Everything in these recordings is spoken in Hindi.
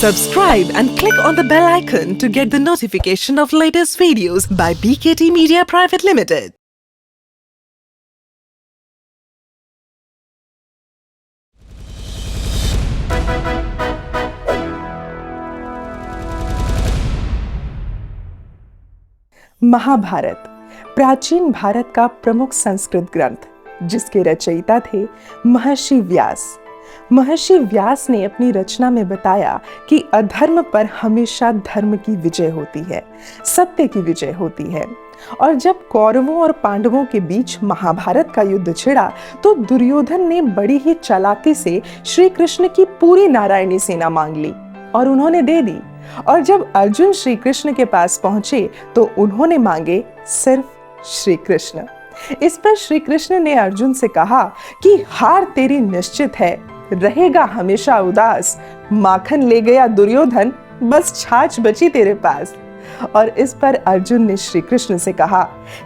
Subscribe and click on the bell icon to get the notification of latest videos by BKT Media Private Limited. Mahabharat प्राचीन भारत का प्रमुख संस्कृत ग्रंथ, जिसके रचयिता थे महर्षि व्यास। महर्षि व्यास ने अपनी रचना में बताया कि अधर्म पर हमेशा धर्म की विजय होती है, सत्य की विजय होती है। और जब कौरवों और पांडवों के बीच महाभारत का युद्ध छिड़ा तो दुर्योधन ने बड़ी ही चालाकी से श्री कृष्ण की पूरी नारायणी सेना मांग ली और उन्होंने दे दी। और जब अर्जुन श्री कृष्ण के पास पहुंचे तो उन्होंने मांगे सिर्फ श्री कृष्ण। इस पर श्री कृष्ण ने अर्जुन से कहा कि हार तेरी निश्चित है, रहेगा हमेशा उदास। माखन ले गया दुर्योधन, बस छाछ बची तेरे पास। और इस पर अर्जुन ने श्री कृष्ण से कहा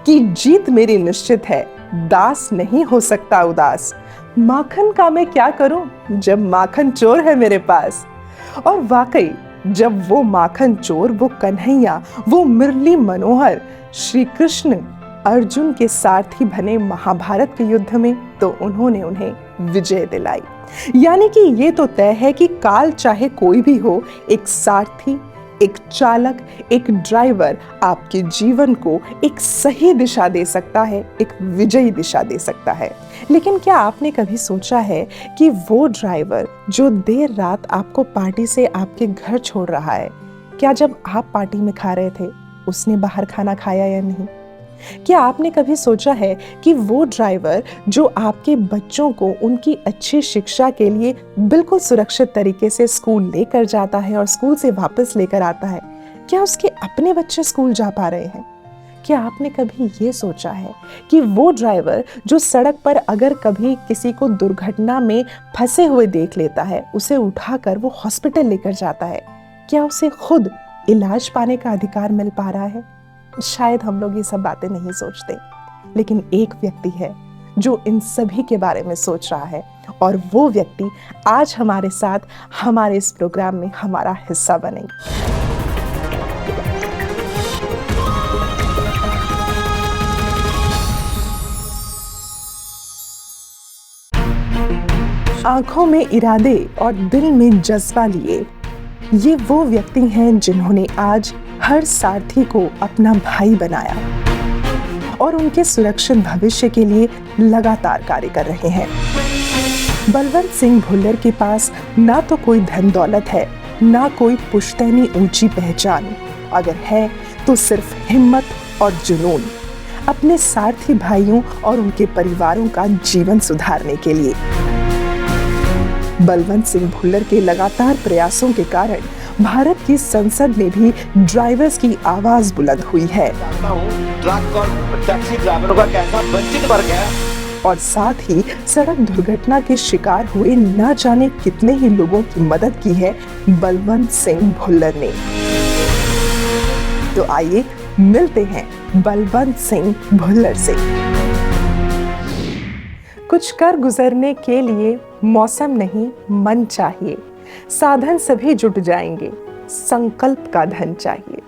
कि जीत मेरी निश्चित है, दास नहीं हो सकता उदास। माखन का मैं क्या करूं जब माखन चोर है मेरे पास। और वाकई जब वो माखन चोर, वो कन्हैया, वो मुरली मनोहर श्री कृष्ण अर्जुन के सारथी बने महाभारत के युद्ध में, तो उन्होंने उन्हें विजय दिलाई। यानी कि ये तो तय है कि काल चाहे कोई भी हो, एक सारथी, एक चालक, एक ड्राइवर आपके जीवन को एक सही दिशा दे सकता है, एक विजयी दिशा दे सकता है। लेकिन क्या आपने कभी सोचा है कि वो ड्राइवर जो देर रात आपको पार्टी से आपके घर छोड़ रहा है, क्या जब आप पार्टी में खा रहे थे उसने बाहर खाना खाया या नहीं? क्या आपने कभी सोचा है कि वो ड्राइवर जो आपके बच्चों को उनकी अच्छी शिक्षा के लिए बिल्कुल सुरक्षित तरीके से स्कूल लेकर जाता है और स्कूल से वापस लेकर आता है, क्या उसके अपने बच्चे स्कूल जा पा रहे हैं? क्या आपने कभी ये सोचा है कि वो ड्राइवर जो सड़क पर अगर कभी किसी को दुर्घटना में फंसे हुए देख लेता है, उसे उठाकर वो हॉस्पिटल लेकर जाता है, क्या उसे खुद इलाज पाने का अधिकार मिल पा रहा है? शायद हम लोग ये सब बातें नहीं सोचते, लेकिन एक व्यक्ति है जो इन सभी के बारे में सोच रहा है, और वो व्यक्ति आज हमारे साथ हमारे इस प्रोग्राम में हमारा हिस्सा बनेंगे। आंखों में इरादे और दिल में जज्बा लिए ये वो व्यक्ति हैं जिन्होंने आज हर सारथी को अपना भाई बनाया और उनके सुरक्षित भविष्य के लिए लगातार कार्य कर रहे हैं। बलवंत सिंह भुल्लर के पास ना तो कोई धन दौलत है, ना कोई पुश्तैनी ऊंची पहचान, अगर है तो सिर्फ हिम्मत और जुनून अपने सारथी भाइयों और उनके परिवारों का जीवन सुधारने के लिए। बलवंत सिंह भुल्लर के लगातार प्रयासों के कारण भारत की संसद में भी ड्राइवर्स की आवाज बुलंद हुई है। ट्रक और टैक्सी ड्राइवरों का कैसा वंचित वर्ग है। और साथ ही सड़क दुर्घटना के शिकार हुए न जाने कितने ही लोगों की मदद की है बलवंत सिंह भुल्लर ने। तो आइए मिलते हैं बलवंत सिंह भुल्लर से। कुछ कर गुजरने के लिए मौसम नहीं, मन चाहिए। साधन सभी जुट जाएंगे, संकल्प का धन चाहिए।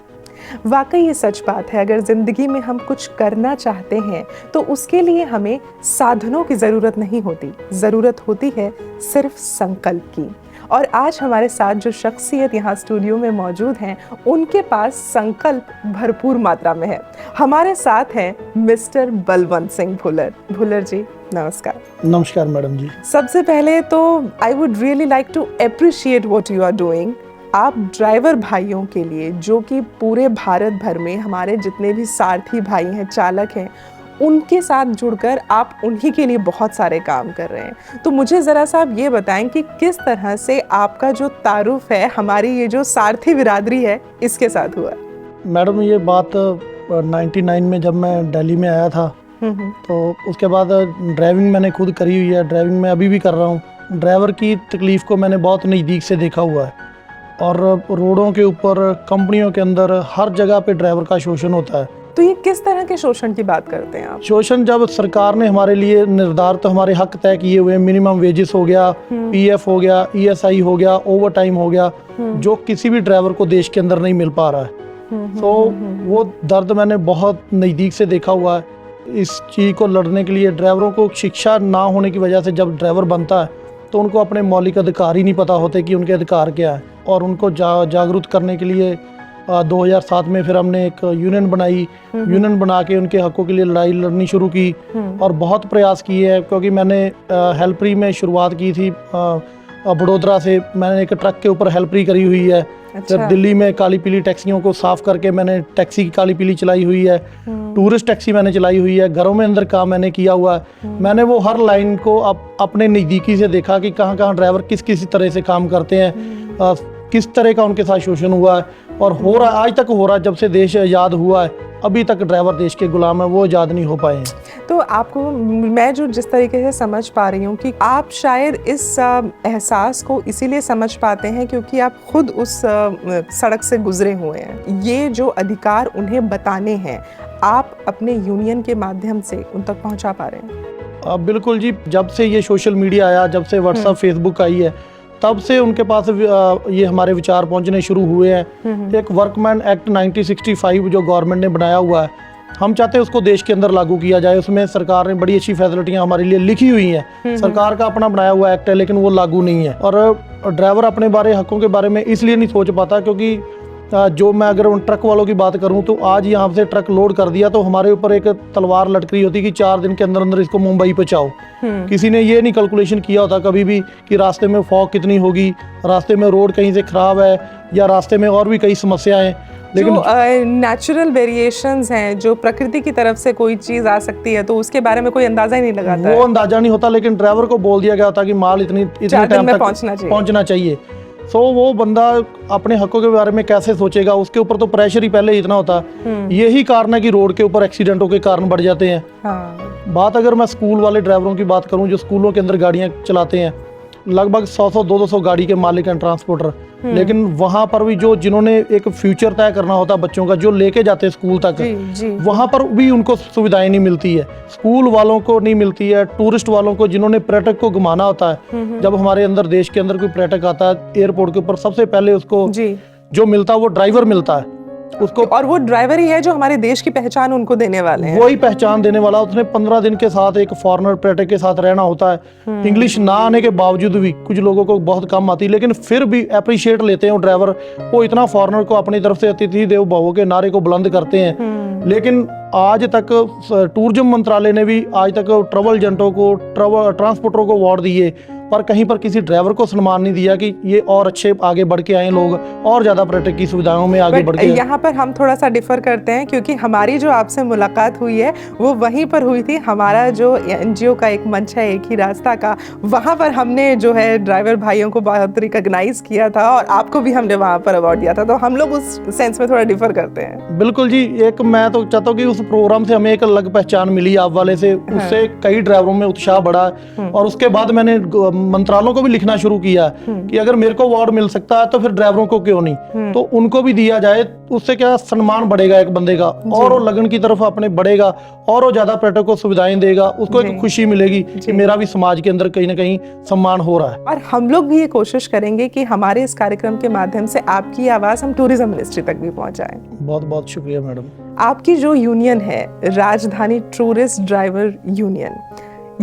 वाकई ये सच बात है। अगर जिंदगी में हम कुछ करना चाहते हैं तो उसके लिए हमें साधनों की जरूरत नहीं होती, जरूरत होती है सिर्फ संकल्प की। और आज हमारे साथ जो शख्सियत यहाँ स्टूडियो में मौजूद हैं, उनके पास संकल्प भरपूर मात्रा में है। हमारे साथ हैं मिस्टर बलवंत सिंह भुल्लर। भुल्लर जी नमस्कार। नमस्कार मैडम जी। सबसे पहले तो I would really like to appreciate what you are doing. आप ड्राइवर भाइयों के लिए, जो कि पूरे भारत भर में हमारे जितने भी सारथी भाई हैं, चालक हैं, उनके साथ जुड़कर आप उन्हीं के लिए बहुत सारे काम कर रहे हैं। तो मुझे ज़रा सा आप ये बताएं कि किस तरह से आपका जो तारुफ है हमारी ये जो सारथी बिरादरी है इसके साथ हुआ? मैडम ये बात 99 में जब मैं दिल्ली में आया था, तो उसके बाद ड्राइविंग मैंने खुद करी हुई है। ड्राइविंग मैं अभी भी कर रहा हूँ। ड्राइवर की तकलीफ़ को मैंने बहुत नज़दीक से देखा हुआ है। और रोडों के ऊपर, कंपनियों के अंदर, हर जगह पे ड्राइवर का शोषण होता है। तो ये किस तरह के शोषण की बात करते हैं आप? शोषण, जब सरकार ने हमारे लिए निर्धारित हमारे हक तय किए हुए, मिनिमम वेजेस हो गया, पीएफ हो गया, ईएसआई हो गया, ओवर टाइम हो गया, जो किसी भी ड्राइवर को देश के अंदर नहीं मिल पा रहा है, तो वो दर्द मैंने बहुत नज़दीक से देखा हुआ है। इस चीज़ को लड़ने के लिए ड्राइवरों को शिक्षा ना होने की वजह से जब ड्राइवर बनता है तो उनको अपने मौलिक अधिकार ही नहीं पता होते कि उनके अधिकार क्या है, और उनको जागरूक करने के लिए 2007 में फिर हमने एक यूनियन बनाई। यूनियन बना के उनके हकों के लिए लड़ाई लड़नी शुरू की और बहुत प्रयास किए हैं, क्योंकि मैंने हेल्परी में शुरुआत की थी बड़ोदरा से। मैंने एक ट्रक के ऊपर हेल्परी करी हुई है। अच्छा। फिर दिल्ली में काली पीली टैक्सियों को साफ करके मैंने टैक्सी की काली पीली चलाई हुई है। टूरिस्ट टैक्सी मैंने चलाई हुई है। घरों में अंदर काम मैंने किया हुआ है। मैंने वो हर लाइन को अपने नज़दीकी से देखा कि कहाँ कहाँ ड्राइवर किस किस तरह से काम करते हैं, किस तरह का उनके साथ शोषण हुआ है, और हो रहा आज तक हो रहा है। जब से देश आज़ाद हुआ है अभी तक ड्राइवर देश के गुलाम है, वो आज़ाद नहीं हो पाए हैं। तो आपको मैं जो जिस तरीके से समझ पा रही हूँ कि आप शायद इस एहसास को इसीलिए समझ पाते हैं क्योंकि आप खुद उस सड़क से गुजरे हुए हैं। ये जो अधिकार उन्हें बताने हैं, आप अपने यूनियन के माध्यम से उन तक पहुँचा पा रहे हैं। बिल्कुल जी, जब से ये सोशल मीडिया आया, जब से व्हाट्सएप फेसबुक आई है, तब से उनके पास ये हमारे विचार पहुंचने शुरू हुए हैं। एक वर्कमैन एक्ट 1965 जो गवर्नमेंट ने बनाया हुआ है, हम चाहते हैं उसको देश के अंदर लागू किया जाए। उसमें सरकार ने बड़ी अच्छी फैसिलिटियां हमारे लिए लिखी हुई हैं। सरकार का अपना बनाया हुआ एक्ट है, लेकिन वो लागू नहीं है। और ड्राइवर अपने हकों के बारे में इसलिए नहीं सोच पाता क्योंकि जो मैं अगर उन ट्रक वालों की बात करूं तो आज यहाँ से ट्रक लोड कर दिया तो हमारे ऊपर एक तलवार लटक रही होती कि 4 दिन के अंदर अंदर इसको मुंबई पहुंचाओ। किसी ने ये नहीं कैलकुलेशन किया होता कभी भी कि रास्ते में फॉग कितनी होगी, रास्ते में रोड कहीं से खराब है, या रास्ते में और भी कई समस्याएं हैं। लेकिन जो नेचुरल वेरिएशंस हैं, जो प्रकृति की तरफ से कोई चीज़ आ सकती है, तो उसके बारे में कोई अंदाजा ही नहीं लगाता। वो अंदाजा नहीं होता, लेकिन ड्राइवर को बोल दिया गया होता कि माल इतने टाइम तक पहुंचना चाहिए। तो वो बंदा अपने हकों के बारे में कैसे सोचेगा? उसके ऊपर तो प्रेशर ही पहले इतना होता है। यही कारण है कि रोड के ऊपर एक्सीडेंटों के कारण बढ़ जाते हैं। बात अगर मैं स्कूल वाले ड्राइवरों की बात करूं जो स्कूलों के अंदर गाड़ियां चलाते हैं, लगभग 100-200 गाड़ी के मालिक हैं ट्रांसपोर्टर, लेकिन वहां पर भी जिन्होंने एक फ्यूचर तय करना होता है बच्चों का, जो लेके जाते हैं स्कूल तक, वहां पर भी उनको सुविधाएं नहीं मिलती है। स्कूल वालों को नहीं मिलती है, टूरिस्ट वालों को जिन्होंने पर्यटक को घुमाना होता है। जब हमारे अंदर देश के अंदर कोई पर्यटक आता है एयरपोर्ट के ऊपर, सबसे पहले उसको जो मिलता है वो ड्राइवर मिलता है उसको, और वो ड्राइवर ही है जो हमारे देश की पहचान उनको देने वाले हैं। वही पहचान देने वाला। उसने 15 दिन के साथ एक फॉरेनर पर्यटक के साथ रहना होता है। इंग्लिश ना आने के बावजूद भी कुछ लोगों को बहुत कम आती है, लेकिन फिर भी अप्रिशिएट लेते हैं वो ड्राइवर। वो इतना फॉरेनर को अपनी तरफ से अतिथि देवो भव के नारे को बुलंद करते हैं। लेकिन आज तक टूरिज्म मंत्रालय ने भी आज तक ट्रैवल एजेंटों को, ट्रांसपोर्टरों को अवार्ड दिए, पर कहीं पर किसी ड्राइवर को सम्मान नहीं दिया कि ये और अच्छे आगे बढ़ के आए लोग, और ज्यादा पर्यटक की सुविधाओं में आगे बढ़ के। यहाँ पर हम थोड़ा सा डिफर करते हैं क्योंकि हमारी जो आपसे मुलाकात हुई है वो वहीं पर हुई थी। हमारा जो एनजीओ का एक मंच है, एक ही रास्ता का, वहाँ पर हमने जो है ड्राइवर भाइयों को बहुत रिकॉग्नाइज किया था और आपको भी हमने वहाँ पर अवार्ड दिया था। तो हम लोग उस सेंस में थोड़ा डिफर करते हैं। बिल्कुल जी, एक मैं तो चाहता हूँ कि उस प्रोग्राम से हमें एक अलग पहचान मिली आप वाले से। उससे कई ड्राइवरों में उत्साह बढ़ा, और उसके बाद मैंने मंत्रालयों को भी लिखना शुरू किया कि अगर मेरे को अवार्ड मिल सकता है तो फिर ड्राइवरों को क्यों नहीं, तो उनको भी दिया जाए। उससे क्या सम्मान बढ़ेगा एक बंदे का, और वो लगन की तरफ अपने बढ़ेगा, और वो ज्यादा पर्यटक को सुविधाएं देगा। उसको एक खुशी मिलेगी कि मेरा भी समाज के अंदर कहीं ना कहीं सम्मान हो रहा है। और हम लोग भी ये कोशिश करेंगे कि हमारे इस कार्यक्रम के माध्यम से आपकी आवाज हम टूरिज्म मिनिस्ट्री तक भी पहुंचाएं। बहुत बहुत शुक्रिया मैडम। आपकी जो यूनियन है, राजधानी टूरिस्ट ड्राइवर यूनियन,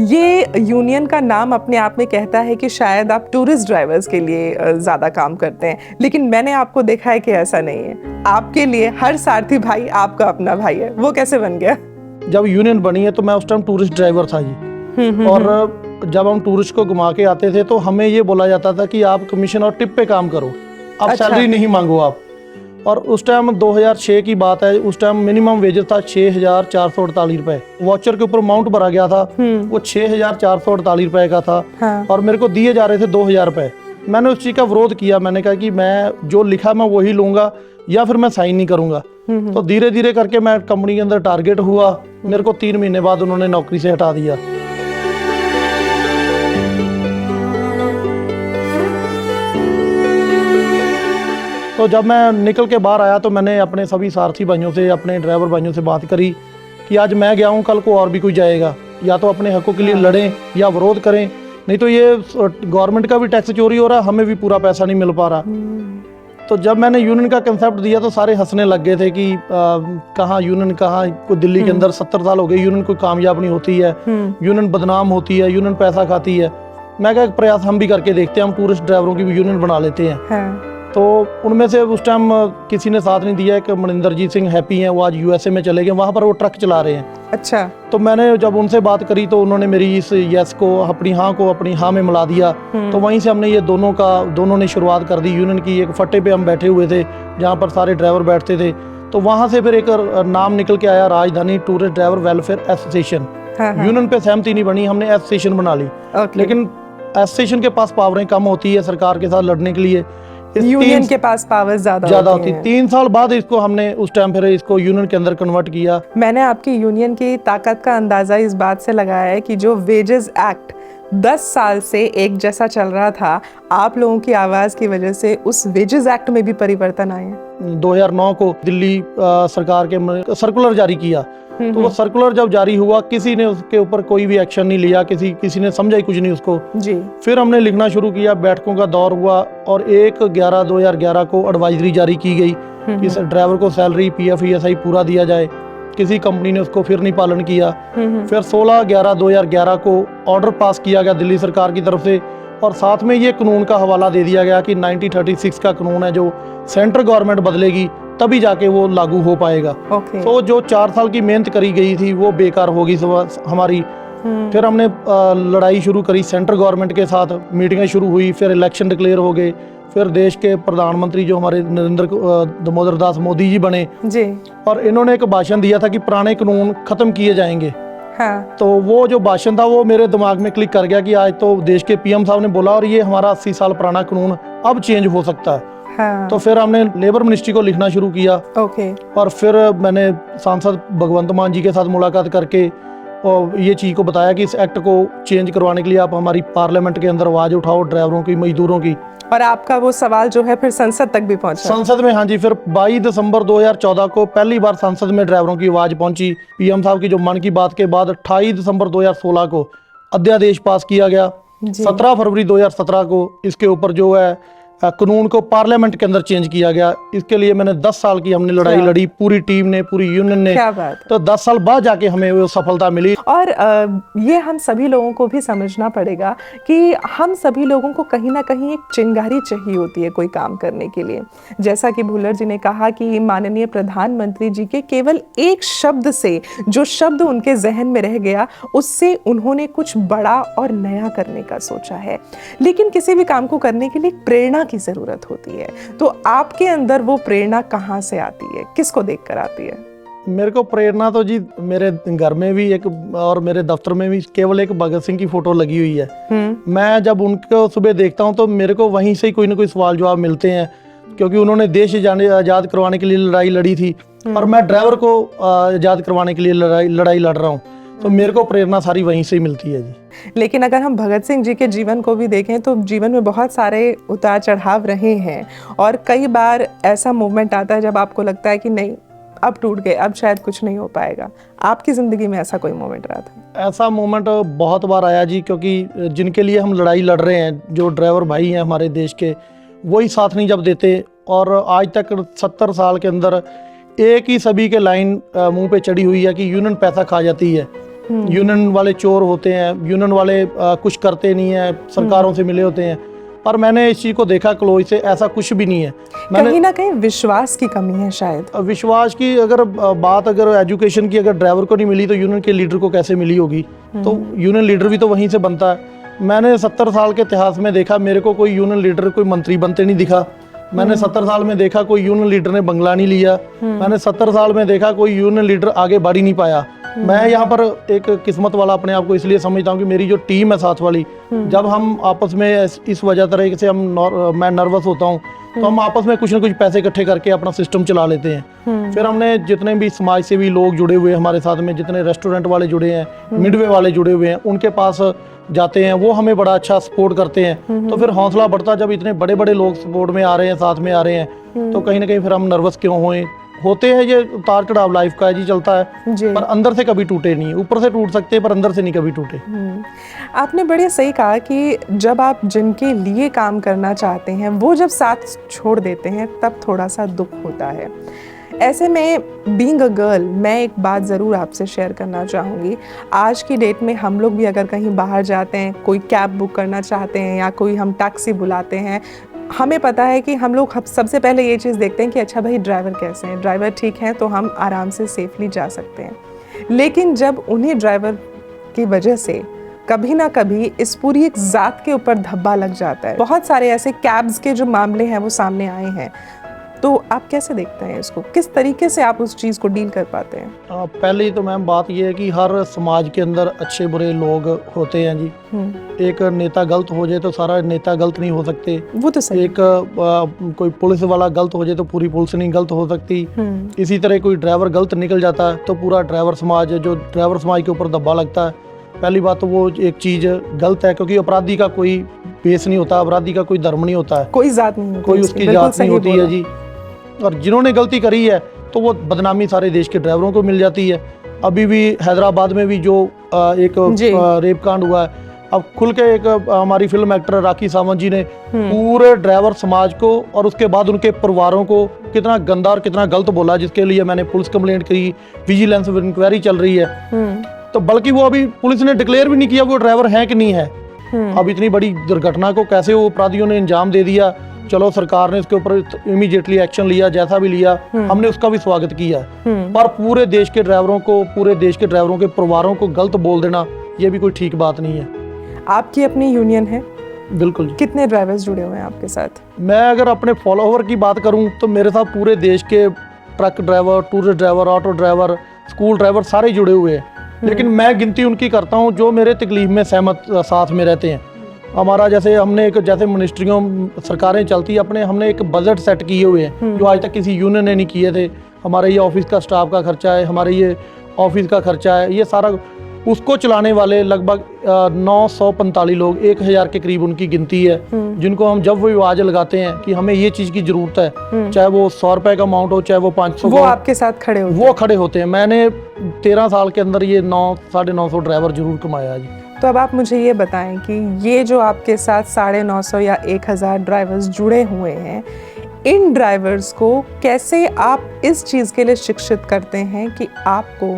ये यूनियन का नाम अपने आप में कहता है कि शायद आप टूरिस्ट ड्राइवर्स के लिए ज़्यादा काम करते हैं, लेकिन मैंने आपको देखा है कि ऐसा नहीं है। आपके लिए हर सारथी भाई आपका अपना भाई है। वो कैसे बन गया? जब यूनियन बनी है तो मैं उस टाइम टूरिस्ट ड्राइवर था जी, और जब हम टूरिस्ट को घुमा के आते थे तो हमें ये बोला जाता था कि आप कमीशन और टिप पे काम करो, अब सैलरी नहीं मांगो आप। और उस टाइम 2006 की बात है, उस टाइम मिनिमम वेजेस था 6,448 रुपए। वॉचर के ऊपर अमाउंट भरा गया था, वो 6,448 रुपए का था। और मेरे को दिए जा रहे थे 2,000 रुपए। मैंने उस चीज का विरोध किया। मैंने कहा कि मैं जो लिखा मैं वही लूंगा, या फिर मैं साइन नहीं करूंगा। तो धीरे धीरे करके मैं कंपनी के अंदर टारगेट हुआ। मेरे को 3 महीने बाद उन्होंने नौकरी से हटा दिया। तो जब मैं निकल के बाहर आया तो मैंने अपने सभी सारथी भाइयों से, अपने ड्राइवर भाइयों से बात करी कि आज मैं गया हूँ, कल को और भी कोई जाएगा, या तो अपने हकों के लिए लड़ें या विरोध करें, नहीं तो ये गवर्नमेंट का भी टैक्स चोरी हो रहा, हमें भी पूरा पैसा नहीं मिल पा रहा। तो जब मैंने यूनियन का कंसेप्ट दिया तो सारे हंसने लग गए थे कि कहाँ यूनियन, कहाँ को दिल्ली के अंदर 70 साल हो गए, यूनियन कोई कामयाब नहीं होती है, यूनियन बदनाम होती है, यूनियन पैसा खाती है। मैं कहा एक प्रयास हम भी करके देखते हैं, हम टूरिस्ट ड्राइवरों की भी यूनियन बना लेते हैं। हाँ। तो उनमें से उस टाइम किसी ने साथ नहीं दिया। एक मनिंदरजीत सिंह हैप्पी हैं, वो आज यूएसए में चले गए, वहाँ पर वो ट्रक चला रहे हैं। अच्छा। तो मैंने जब उनसे बात करी तो उन्होंने मेरी इस यस को अपनी हाँ में मिला दिया। तो वहीं से हमने ये दोनों ने शुरुआत कर दी यूनियन की। एक फट्टे पे हम बैठे हुए थे जहाँ पर सारे ड्राइवर बैठते थे, तो वहाँ से फिर एक नाम निकल के आया, राजधानी tourist driver welfare association. Union पे सहमति नहीं बनी, हमने एसोसिएशन बना ली। लेकिन एसोसिएशन के पास पावरें कम होती है सरकार के साथ लड़ने के लिए, यूनियन के पास पावर ज्यादा होती है। 3 साल बाद इसको हमने उस टाइम फिर इसको यूनियन के अंदर कन्वर्ट किया। मैंने आपकी यूनियन की ताकत का अंदाजा इस बात से लगाया है कि जो वेजेस एक्ट 10 साल से एक जैसा चल रहा था, आप लोगों की आवाज की वजह से उस वेजेस एक्ट में भी परिवर्तन आए। 2009 को दिल्ली सरकार के सर्कुलर जारी किया, तो वो सर्कुलर जब जारी हुआ किसी ने उसके ऊपर कोई भी एक्शन नहीं लिया, किसी ने समझा ही कुछ नहीं उसको जी। फिर हमने लिखना शुरू किया, बैठकों का दौर हुआ और 1/11/2011 को एडवाइजरी जारी की गई कि इस ड्राइवर को सैलरी PF ESI पूरा दिया जाए। किसी कंपनी ने उसको फिर नहीं पालन किया। फिर 16/11/2011 को ऑर्डर पास किया गया दिल्ली सरकार की तरफ से, और साथ में ये कानून का हवाला दे दिया गया कि 1936 का कानून है, जो सेंट्रल गवर्नमेंट बदलेगी तभी जाके वो लागू हो पाएगा। तो जो 4 साल की मेहनत करी गई थी वो बेकार होगी हमारी। फिर हमने लड़ाई शुरू करी सेंट्रल गवर्नमेंट के साथ, मीटिंगें शुरू हुई, फिर इलेक्शन डिक्लेयर हो गए, फिर देश के प्रधानमंत्री जो हमारे नरेंद्र दामोदर दास मोदी जी बने जी। और इन्होंने एक भाषण दिया था कि पुराने कानून खत्म किए जाएंगे। हाँ। तो वो जो भाषण था वो मेरे दिमाग में क्लिक कर गया कि आज तो देश के PM साहब ने बोला और ये हमारा 80 साल पुराना कानून अब चेंज हो सकता है। हाँ। तो फिर हमने लेबर मिनिस्ट्री को लिखना शुरू किया। ओके। और फिर मैंने सांसद भगवंत मान जी के साथ मुलाकात करके और ये चीज़ को बताया कि इस एक्ट को चेंज करवाने के लिए आप हमारी पार्लियामेंट के अंदर आवाज़ उठाओ, ड्राइवरों की, मजदूरों की। और आपका वो सवाल जो है फिर संसद तक भी पहुंचा। संसद में, हाँ जी। फिर 22 दिसंबर 2014 को पहली बार संसद में ड्राइवरों की आवाज़ पहुंची। PM साहब की जो मन की बात के बाद 28 दिसंबर 2016 को अध्यादेश पास किया गया। 17 फरवरी 2017 को इसके ऊपर जो है कानून को पार्लियामेंट के अंदर चेंज किया गया। इसके लिए मैंने 10 साल की हमने लड़ाई लड़ी, पूरी टीम ने, पूरी यूनियन ने। क्या बात। तो 10 साल बाद जाके हमें वो सफलता मिली। और ये हम सभी लोगों को भी समझना पड़ेगा कि हम सभी लोगों को कहीं ना कहीं एक चिंगारी चाहिए होती है कोई काम करने के लिए। जैसा कि भुल्लर जी ने कहा कि माननीय प्रधानमंत्री जी के केवल एक शब्द से, जो शब्द उनके जहन में रह गया, उससे उन्होंने कुछ बड़ा और नया करने का सोचा है। लेकिन किसी भी काम को करने के लिए प्रेरणा की जरूरत होती है। तो आपके अंदर वो प्रेरणा कहाँ से आती है, किसको देखकर आती है? मेरे को प्रेरणा तो जी मेरे घर में भी एक और मेरे दफ्तर में भी केवल एक भगत सिंह की फोटो लगी हुई है। मैं जब उनको सुबह देखता हूँ तो मेरे को वहीं से कोई ना कोई सवाल जवाब मिलते हैं, क्योंकि उन्होंने देश आजाद करवाने के लिए लड़ाई लड़ी थी और मैं ड्राइवर को आजाद करवाने के लिए लड़ाई लड़ रहा हूँ। तो मेरे को प्रेरणा सारी वहीं से ही मिलती है जी। लेकिन अगर हम भगत सिंह जी के जीवन को भी देखें तो जीवन में बहुत सारे उतार चढ़ाव रहे हैं, और कई बार ऐसा मूवमेंट आता है जब आपको लगता है कि नहीं, अब टूट गए, अब शायद कुछ नहीं हो पाएगा। आपकी ज़िंदगी में ऐसा कोई मोमेंट रहा था? ऐसा मोमेंट बहुत बार आया जी, क्योंकि जिनके लिए हम लड़ाई लड़ रहे हैं, जो ड्राइवर भाई हैं हमारे देश के, वही साथ नहीं जब देते। और आज तक 70 साल के अंदर एक ही सभी के लाइन मुंह पे चढ़ी हुई है कि यूनियन पैसा खा जाती है, यूनियन वाले चोर होते हैं, यूनियन वाले कुछ करते नहीं है, सरकारों से मिले होते हैं। पर मैंने इस चीज़ को देखा क्लोज से, ऐसा कुछ भी नहीं है। कहीं ना कहीं विश्वास की कमी है शायद। विश्वास की अगर एजुकेशन की अगर ड्राइवर को नहीं मिली तो यूनियन के लीडर को कैसे मिली होगी? तो यूनियन लीडर भी तो वहीं से बनता है। मैंने 70 साल के इतिहास में देखा, मेरे को कोई यूनियन लीडर, कोई मंत्री बनते नहीं दिखा। मैंने 70 साल में देखा कोई यूनियन लीडर ने बंगला नहीं लिया। मैंने 70 साल में देखा कोई यूनियन लीडर आगे बढ़ ही नहीं पाया। मैं यहाँ पर एक किस्मत वाला अपने आप को इसलिए समझता हूँ कि मेरी जो टीम है साथ वाली, जब हम आपस में इस वजह तरह से मैं नर्वस होता हूँ, तो हम आपस में कुछ ना कुछ पैसे इकट्ठे करके अपना सिस्टम चला लेते हैं। फिर हमने जितने भी समाज सेवी लोग जुड़े हुए हैं हमारे साथ में, जितने रेस्टोरेंट वाले जुड़े हैं, मिडवे वाले जुड़े हुए हैं, उनके पास जाते हैं, वो हमें बड़ा अच्छा सपोर्ट करते हैं। तो फिर हौसला बढ़ता, जब इतने बड़े बड़े लोग सपोर्ट में आ रहे हैं, साथ में आ रहे हैं, तो कहीं ना कहीं फिर हम नर्वस क्यों होते हैं। ये उतार चढ़ाव लाइफ का है जी, चलता है जी। पर अंदर से कभी टूटे नहीं, ऊपर से टूट सकते हैं पर अंदर से नहीं कभी टूटे। आपने बड़े सही कहा कि जब आप जिनके लिए काम करना चाहते हैं वो जब साथ छोड़ देते हैं तब थोड़ा सा दुख होता है। ऐसे में बीइंग अ गर्ल, मैं एक बात ज़रूर आपसे शेयर करना चाहूँगी। आज की डेट में हम लोग भी अगर कहीं बाहर जाते हैं, कोई कैब बुक करना चाहते हैं या कोई हम टैक्सी बुलाते हैं, हमें पता है कि हम लोग सबसे पहले ये चीज़ देखते हैं कि अच्छा भाई ड्राइवर कैसे हैं, ड्राइवर ठीक हैं तो हम आराम से सेफली जा सकते हैं। लेकिन जब उन्हें ड्राइवर की वजह से कभी ना कभी इस पूरी एक ज़ात के ऊपर धब्बा लग जाता है। बहुत सारे ऐसे कैब्स के जो मामले हैं वो सामने आए हैं, तो आप कैसे देखते हैं इसको, किस तरीके से आप उस चीज़ को डील कर पाते हैं? पहले तो मैम बात ये है कि हर समाज के अंदर अच्छे बुरे लोग होते हैं जी। एक नेता गलत हो जाए तो सारा नेता गलत नहीं हो सकते, वो तो सही। एक कोई पुलिस वाला गलत हो जाए तो पूरी पुलिस नहीं गलत हो सकती। इसी तरह कोई ड्राइवर गलत निकल जाता है तो पूरा ड्राइवर समाज जो ड्राइवर समाज के ऊपर धब्बा लगता है। पहली बात तो वो एक चीज़ गलत है, क्योंकि अपराधी का कोई बेस नहीं होता, अपराधी का कोई धर्म नहीं होता है, कोई जात नहीं होती, कोई उसकी जात नहीं होती है जी। और जिन्होंने गलती करी है तो वो बदनामी सारे देश के ड्राइवरों को मिल जाती है। अभी भी हैदराबाद में भी जो एक रेप कांड हुआ है, अब खुल के एक हमारी फिल्म एक्टर राखी सावंत जी ने पूरे ड्राइवर समाज को और उसके बाद उनके परिवारों को कितना गंदा और कितना गलत बोला, जिसके लिए मैंने पुलिस कंप्लेंट की, विजिलेंस इंक्वायरी चल रही है। तो बल्कि वो अभी पुलिस ने डिक्लेयर भी नहीं किया वो ड्राइवर है कि नहीं है। अब इतनी बड़ी दुर्घटना को कैसे वो अपराधियों ने अंजाम दे दिया। चलो सरकार ने इसके ऊपर इमीडिएटली एक्शन लिया, जैसा भी लिया हमने उसका भी स्वागत किया, पर पूरे देश के ड्राइवरों को, पूरे देश के ड्राइवरों के परिवारों को गलत बोल देना ये भी कोई ठीक बात नहीं है। आपकी अपनी यूनियन है? बिल्कुल। कितने ड्राइवर्स जुड़े हुए हैं आपके साथ? मैं अगर अपने फॉलोअर की बात करूं तो मेरे साथ पूरे देश के truck driver, tourist driver, auto driver, school driver सारे जुड़े हुए हैं। लेकिन मैं गिनती उनकी करता हूं जो मेरे तकलीफ में सहमत साथ में रहते हैं। हमारा जैसे हमने एक जैसे मिनिस्ट्रियों सरकारें चलती है अपने, हमने एक बजट सेट किए हुए हैं जो आज तक किसी यूनियन ने नहीं किए थे। हमारे ये ऑफिस का स्टाफ का खर्चा है, हमारे ये ऑफिस का खर्चा है, ये सारा उसको चलाने वाले लगभग 945 लोग, 1000 के करीब उनकी गिनती है, जिनको हम जब वो आवाज लगाते हैं कि हमें ये चीज़ की ज़रूरत है, चाहे वो 100 रुपये का अमाउंट हो, चाहे वो 500, वो आपके साथ खड़े होते हैं। वो खड़े होते हैं। मैंने 13 साल के अंदर ये 900-950 ड्राइवर जरूर कमाया जी। तो अब आप मुझे ये बताएं कि ये जो आपके साथ 950 या 1000 ड्राइवर्स जुड़े हुए हैं, इन ड्राइवर्स को कैसे आप इस चीज़ के लिए शिक्षित करते हैं कि आपको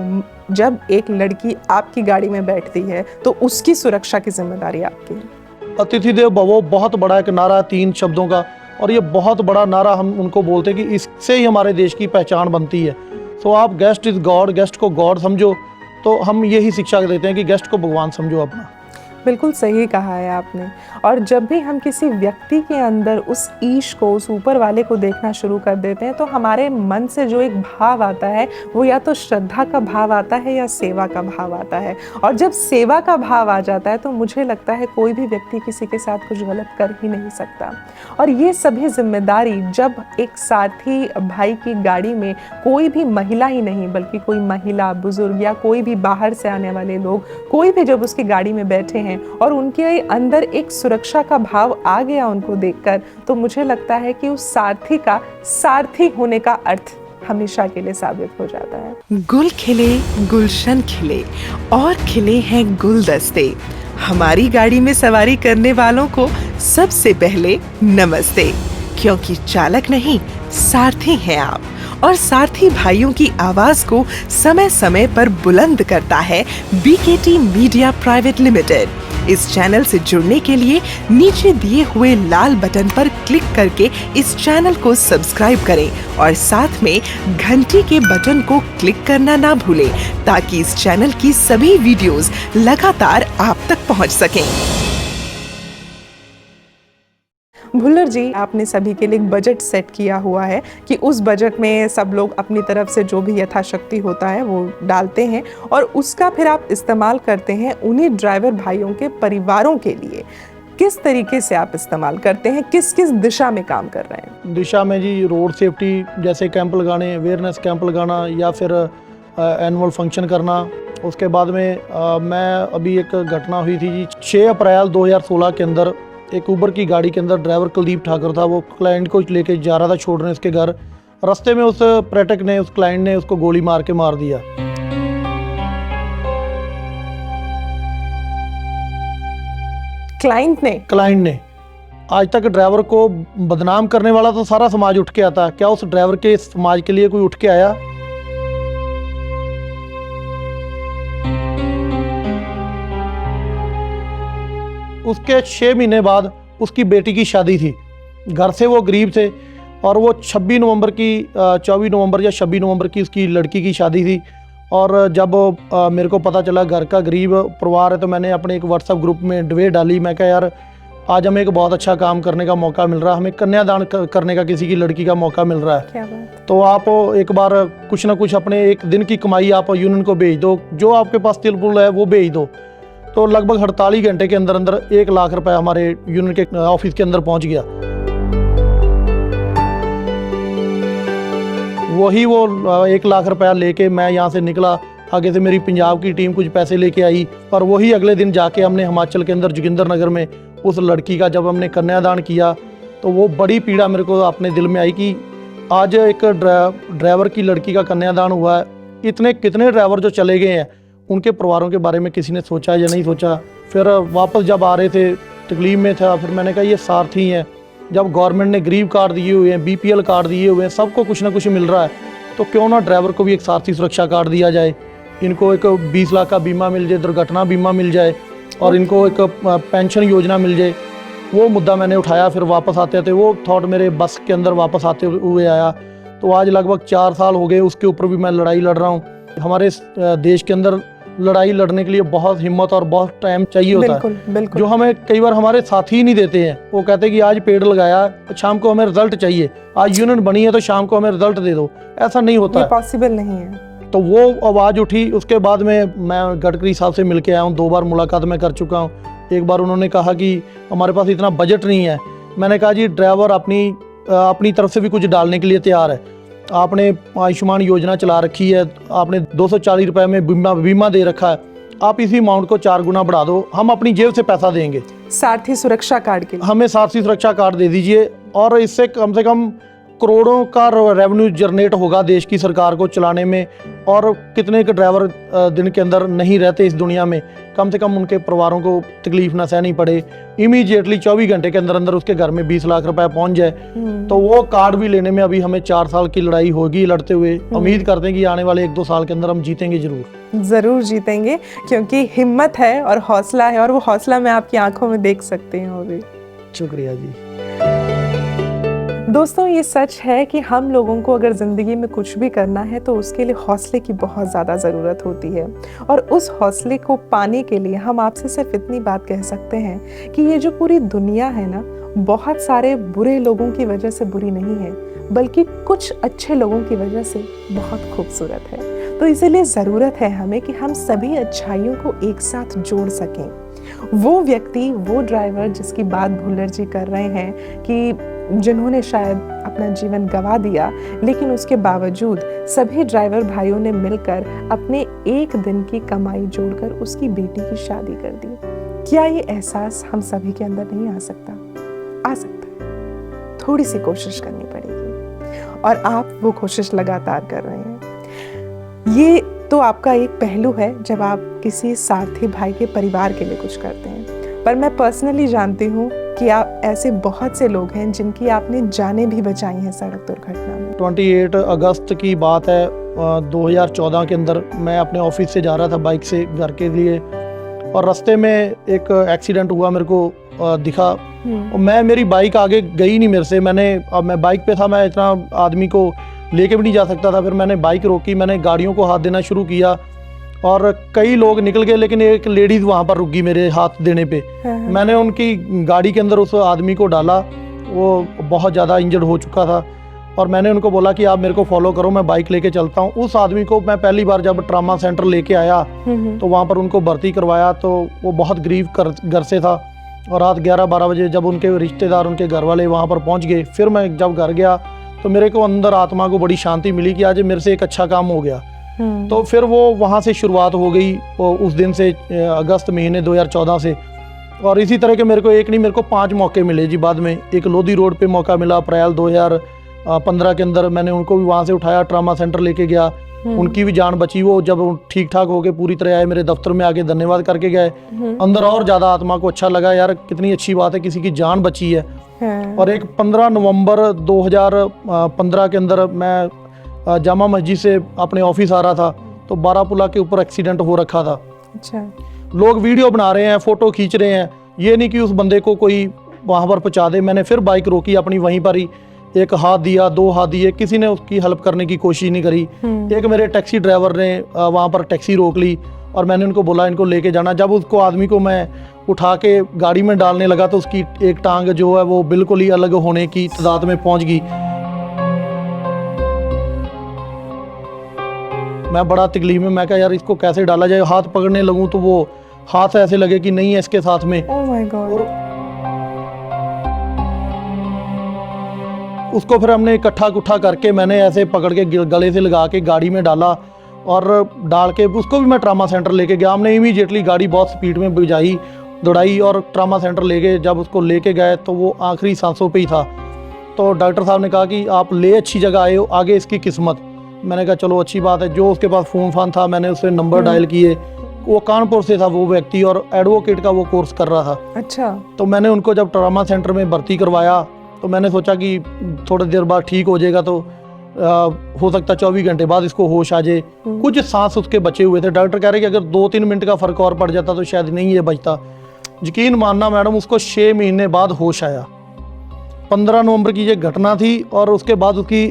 जब एक लड़की आपकी गाड़ी में बैठती है तो उसकी सुरक्षा की जिम्मेदारी आपकी है? अतिथि देव भवो बहुत बड़ा एक नारा, 3 शब्दों का, और ये बहुत बड़ा नारा हम उनको बोलते हैं कि इससे ही हमारे देश की पहचान बनती है। सो आप गेस्ट इज़ गॉड, गेस्ट को गॉड समझो, तो हम यही शिक्षा देते हैं कि गेस्ट को भगवान समझो अपना। बिल्कुल सही कहा है आपने। और जब भी हम किसी व्यक्ति के अंदर उस ईश को, उस ऊपर वाले को देखना शुरू कर देते हैं तो हमारे मन से जो एक भाव आता है वो या तो श्रद्धा का भाव आता है या सेवा का भाव आता है। और जब सेवा का भाव आ जाता है तो मुझे लगता है कोई भी व्यक्ति किसी के साथ कुछ गलत कर ही नहीं सकता। और ये सभी जिम्मेदारी जब एक साथी भाई की गाड़ी में कोई भी महिला ही नहीं बल्कि कोई महिला, बुजुर्ग या कोई भी बाहर से आने वाले लोग, कोई भी जब उसकी गाड़ी में बैठे हैं और उनके अंदर एक सुरक्षा का भाव आ गया उनको देखकर, तो मुझे लगता है कि उस सारथी का सारथी होने का अर्थ हमेशा के लिए साबित हो जाता है। गुल खिले, गुलशन खिले और खिले हैं गुलदस्ते। हमारी गाड़ी में सवारी करने वालों को सबसे पहले नमस्ते, क्योंकि चालक नहीं सारथी हैं आप। और सारथी भाइयों की आवाज को समय समय पर बुलंद करता है बीकेटी मीडिया प्राइवेट लिमिटेड। इस चैनल से जुड़ने के लिए नीचे दिए हुए लाल बटन पर क्लिक करके इस चैनल को सब्सक्राइब करें और साथ में घंटी के बटन को क्लिक करना ना भूलें, ताकि इस चैनल की सभी वीडियोस लगातार आप तक पहुंच सकें। भुल्लर जी, आपने सभी के लिए एक बजट सेट किया हुआ है कि उस बजट में सब लोग अपनी तरफ से जो भी यथाशक्ति होता है वो डालते हैं और उसका फिर आप इस्तेमाल करते हैं उन्हीं ड्राइवर भाइयों के परिवारों के लिए। किस तरीके से आप इस्तेमाल करते हैं, किस किस दिशा में काम कर रहे हैं? दिशा में जी रोड सेफ्टी जैसे कैंप लगाने, अवेयरनेस कैंप लगाना या फिर एनुअल फंक्शन करना। उसके बाद में मैं अभी एक घटना हुई थी जी 6 अप्रैल 2016 के अंदर एक ऊबर की गाड़ी के अंदर ड्राइवर कुलदीप ठाकुर था, वो क्लाइंट को लेके जा रहा था छोड़ने उसके घर। रास्ते में उस पर्यटक ने, उस क्लाइंट ने उसको गोली मार के मार दिया। क्लाइंट ने आज तक ड्राइवर को बदनाम करने वाला तो सारा समाज उठ के आता, क्या उस ड्राइवर के समाज के लिए कोई उठ के आया? उसके 6 महीने बाद उसकी बेटी की शादी थी। घर से वो गरीब थे और वो 26 नवंबर की 24 नवंबर या 26 नवंबर की उसकी लड़की की शादी थी। और जब मेरे को पता चला घर का गरीब परिवार है तो मैंने अपने एक व्हाट्सएप ग्रुप में डिबेट डाली। मैं कहा यार आज हमें एक बहुत अच्छा काम करने का मौका मिल रहा है, हमें कन्यादान करने का किसी की लड़की का मौका मिल रहा है। क्या बात? तो आप एक बार कुछ ना कुछ अपने एक दिन की कमाई आप यूनियन को भेज दो, जो आपके पास तिलपुल है वो भेज दो। तो लगभग 48 घंटे के अंदर अंदर 1 लाख रुपए हमारे यूनियन के ऑफिस के अंदर पहुंच गया। वही वो 1 लाख रुपया लेके मैं यहाँ से निकला। आगे से मेरी पंजाब की टीम कुछ पैसे लेके आई और वही अगले दिन जाके हमने हिमाचल के अंदर जोगिंदर नगर में उस लड़की का जब हमने कन्यादान किया तो वो बड़ी पीड़ा मेरे को अपने दिल में आई कि आज एक ड्राइवर की लड़की का कन्यादान हुआ है। इतने कितने ड्राइवर जो चले गए हैं उनके परिवारों के बारे में किसी ने सोचा या नहीं सोचा। फिर वापस जब आ रहे थे तकलीफ में था, फिर मैंने कहा ये सारथी हैं, जब गवर्नमेंट ने गरीब कार्ड दिए हुए हैं, BPL कार्ड दिए हुए हैं, सबको कुछ ना कुछ मिल रहा है, तो क्यों ना ड्राइवर को भी एक सारथी सुरक्षा कार्ड दिया जाए। इनको एक 20 लाख का बीमा मिल जाए, दुर्घटना बीमा मिल जाए और इनको एक पेंशन योजना मिल जाए। वो मुद्दा मैंने उठाया। फिर वापस आते थे वो थॉट मेरे बस के अंदर वापस आते हुए आया। तो आज लगभग 4 साल हो गए, उसके ऊपर भी मैं लड़ाई लड़ रहा हूँ। हमारे देश के अंदर लड़ाई लड़ने के लिए बहुत हिम्मत और बहुत टाइम चाहिए होता है, बिल्कुल। जो हमें कई बार हमारे साथी ही नहीं देते हैं। वो कहते हैं कि आज पेड़ लगाया, शाम को हमें रिजल्ट चाहिए, आज यूनियन बनी है तो शाम को हमें रिजल्ट दे दो। ऐसा नहीं होता, पॉसिबल नहीं है। तो वो आवाज़ उठी। उसके बाद में मैं गडकरी साहब से मिल के आया हूँ, 2 बार मुलाकात मैं कर चुका हूँ। एक बार उन्होंने कहा कि हमारे पास इतना बजट नहीं है। मैंने कहा जी ड्राइवर अपनी तरफ से भी कुछ डालने के लिए तैयार है। आपने आयुष्मान योजना चला रखी है, आपने 240 रुपये में बीमा दे रखा है, आप इसी अमाउंट को 4 गुना बढ़ा दो, हम अपनी जेब से पैसा देंगे। सारथी सुरक्षा कार्ड के लिए हमें सारथी सुरक्षा कार्ड दे दीजिए और इससे कम से कम करोड़ों का रेवेन्यू जनरेट होगा देश की सरकार को चलाने में। और कितने के ड्राइवर दिन के अंदर नहीं रहते इस दुनिया में, कम से कम उनके परिवारों को तकलीफ ना सहनी पड़े। इमीडिएटली 24 घंटे के अंदर अंदर उसके घर में 20 लाख रुपए पहुंच जाए। तो वो कार्ड भी लेने में अभी हमें 4 साल की लड़ाई होगी लड़ते हुए। उम्मीद करते हैं कि आने वाले 1-2 साल के अंदर हम जीतेंगे जरूर जीतेंगे, क्योंकि हिम्मत है और हौसला है, और वो हौसला मैं आपकी आंखों में देख सकती हूँ अभी। शुक्रिया जी। दोस्तों, ये सच है कि हम लोगों को अगर ज़िंदगी में कुछ भी करना है तो उसके लिए हौसले की बहुत ज़्यादा ज़रूरत होती है। और उस हौसले को पाने के लिए हम आपसे सिर्फ इतनी बात कह सकते हैं कि ये जो पूरी दुनिया है ना, बहुत सारे बुरे लोगों की वजह से बुरी नहीं है, बल्कि कुछ अच्छे लोगों की वजह से बहुत खूबसूरत है। तो इसीलिए ज़रूरत है हमें कि हम सभी अच्छाइयों को एक साथ जोड़ सकें। वो व्यक्ति, वो ड्राइवर जिसकी बात भुल्लर जी कर रहे हैं कि जिन्होंने शायद अपना जीवन गंवा दिया, लेकिन उसके बावजूद सभी ड्राइवर भाइयों ने मिलकर अपने एक दिन की कमाई जोड़कर उसकी बेटी की शादी कर दी। क्या ये एहसास हम सभी के अंदर नहीं आ सकता? आ सकता है, थोड़ी सी कोशिश करनी पड़ेगी और आप वो कोशिश लगातार कर रहे हैं। ये तो आपका एक पहलू है जब आप किसी सारथी भाई के परिवार के लिए कुछ करते हैं, पर मैं पर्सनली जानती हूँ कि आप ऐसे बहुत से लोग हैं जिनकी आपने जानें भी बचाई हैं सड़क दुर्घटना में। 28 अगस्त की बात है 2014 के अंदर। मैं अपने ऑफिस से जा रहा था बाइक से घर के लिए और रास्ते में एक एक्सीडेंट हुआ, मेरे को दिखा। और मेरी बाइक आगे गई नहीं मेरे से। मैं बाइक पे था, मैं इतना आदमी को लेके भी नहीं जा सकता था। फिर मैंने बाइक रोकी, मैंने गाड़ियों को हाथ देना शुरू किया और कई लोग निकल गए, लेकिन एक लेडीज़ वहाँ पर रुक गई मेरे हाथ देने पे। मैंने उनकी गाड़ी के अंदर उस आदमी को डाला, वो बहुत ज़्यादा इंजर्ड हो चुका था और मैंने उनको बोला कि आप मेरे को फॉलो करो, मैं बाइक लेके चलता हूँ। उस आदमी को मैं पहली बार जब ट्रामा सेंटर लेके आया तो वहाँ पर उनको भर्ती करवाया, तो वो बहुत गरीब घर से था और रात 11-12 बजे जब उनके रिश्तेदार, उनके घर वाले वहाँ पर पहुँच गए, फिर मैं जब घर गया तो मेरे को अंदर आत्मा को बड़ी शांति मिली कि आज मेरे से एक अच्छा काम हो गया। तो फिर वो वहाँ से शुरुआत हो गई, वो उस दिन से अगस्त महीने 2014 से। और इसी तरह के मेरे को एक नहीं, मेरे को 5 मौके मिले जी बाद में। एक लोधी रोड पे मौका मिला अप्रैल 2015 के अंदर, मैंने उनको भी वहाँ से उठाया, ट्रामा सेंटर लेके गया, उनकी भी जान बची। वो जब ठीक ठाक हो के पूरी तरह आए, मेरे दफ्तर में आके धन्यवाद करके गए। अंदर और ज़्यादा आत्मा को अच्छा लगा, यार कितनी अच्छी बात है, किसी की जान बची है। और एक 15 नवंबर 2015 के अंदर मैं जामा मस्जिद से अपने ऑफिस आ रहा था, तो बारापुला के ऊपर एक्सीडेंट हो रखा था। अच्छा। लोग वीडियो बना रहे हैं, फ़ोटो खींच रहे हैं, ये नहीं कि उस बंदे को कोई वहाँ पर पहुँचा दे। मैंने फिर बाइक रोकी अपनी, वहीं पर ही एक हाथ दिया, 2 हाथ दिए, किसी ने उसकी हेल्प करने की कोशिश नहीं करी। एक मेरे टैक्सी ड्राइवर ने वहाँ पर टैक्सी रोक ली और मैंने उनको बोला इनको लेके जाना। जब उसको आदमी को मैं उठा के गाड़ी में डालने लगा तो उसकी एक टांग जो है वो बिल्कुल ही अलग होने की तादाद में पहुँच गई। मैं बड़ा तकलीफ में, मैं कहा यार इसको कैसे डाला जाए। हाथ पकड़ने लगूं तो वो हाथ ऐसे लगे कि नहीं है इसके साथ में। Oh my God. उसको फिर हमने इकट्ठा करके मैंने ऐसे पकड़ के गले से लगा के गाड़ी में डाला और डाल के उसको भी मैं ट्रामा सेंटर लेके गया। हमने इमीडिएटली गाड़ी बहुत स्पीड में बजाई, दौड़ाई और ट्रामा सेंटर ले गए। जब उसको लेके गए तो वो आखिरी सांसों पे ही था। तो डॉक्टर साहब ने कहा कि आप ले अच्छी जगह आए हो, आगे इसकी किस्मत। मैंने कहा चलो अच्छी बात है। जो उसके पास फ़ोन फान था मैंने उससे नंबर डायल किए। वो कानपुर से था वो व्यक्ति और एडवोकेट का वो कोर्स कर रहा था। अच्छा। तो मैंने उनको जब ट्रामा सेंटर में भर्ती करवाया तो मैंने सोचा कि थोड़ी देर बाद ठीक हो जाएगा, तो हो सकता 24 घंटे बाद इसको होश आ जाए। कुछ सांस उसके बचे हुए थे। डॉक्टर कह रहे कि अगर 2-3 मिनट का फ़र्क और पड़ जाता तो शायद नहीं ये बचता। यकीन मानना मैडम, उसको 6 महीने बाद होश आया। 15 नवंबर की ये घटना थी और उसके बाद उसकी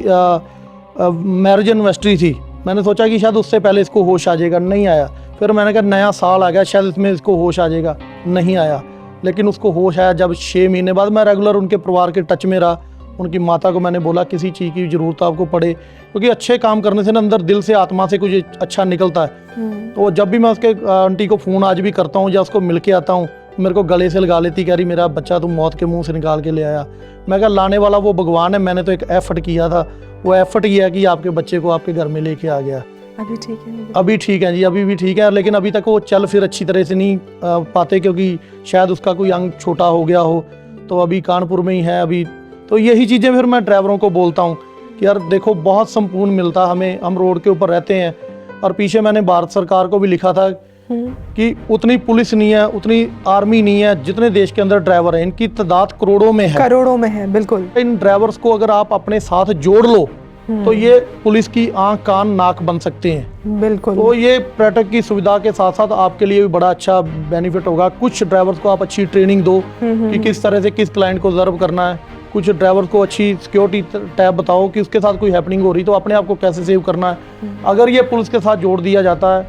मैरिज एनिवर्सरी थी। मैंने सोचा कि शायद उससे पहले इसको होश आ जाएगा, नहीं आया। फिर मैंने कहा नया साल आ गया, शायद इसमें इसको होश आ जाएगा, नहीं आया। लेकिन उसको होश आया जब 6 महीने बाद। मैं रेगुलर उनके परिवार के टच में रहा। उनकी माता को मैंने बोला किसी चीज़ की ज़रूरत आपको पड़े, क्योंकि अच्छे काम करने से ना अंदर दिल से आत्मा से कुछ अच्छा निकलता है। तो जब भी मैं उसके आंटी को फ़ोन आज भी करता हूँ या उसको मिल के आता हूँ, मेरे को गले से लगा लेती, कह रही मेरा बच्चा तुम मौत के मुंह से निकाल के ले आया। मैं कहा लाने वाला वो भगवान है, मैंने तो एक एफर्ट किया था। वो एफर्ट ये है कि आपके बच्चे को आपके घर में लेके आ गया। अभी ठीक है? अभी ठीक है जी, अभी भी ठीक है, लेकिन अभी तक वो चल फिर अच्छी तरह से नहीं पाते, क्योंकि शायद उसका कोई अंग छोटा हो गया हो। तो अभी कानपुर में ही है अभी। तो यही चीज़ें फिर मैं ड्राइवरों को बोलता हूँ कि यार देखो बहुत संपूर्ण मिलता हमें, हम रोड के ऊपर रहते हैं। और पीछे मैंने भारत सरकार को भी लिखा था कि उतनी पुलिस नहीं है, उतनी आर्मी नहीं है जितने देश के अंदर ड्राइवर हैं। इनकी तादाद करोड़ों में है, करोड़ों में है, बिल्कुल। इन ड्राइवर्स को अगर आप अपने साथ जोड़ लो तो ये पुलिस की आंख कान नाक बन सकते हैं। बिल्कुल। तो ये पर्यटक की सुविधा के साथ साथ आपके लिए भी बड़ा अच्छा बेनिफिट होगा। कुछ ड्राइवर्स को आप अच्छी ट्रेनिंग दो कि किस तरह से किस क्लाइंट को सर्व करना है। कुछ ड्राइवर्स को अच्छी सिक्योरिटी टैब बताओ कि उसके साथ कोई हैपनिंग हो रही तो अपने आप को कैसे सेव करना है। अगर ये पुलिस के साथ जोड़ दिया जाता है,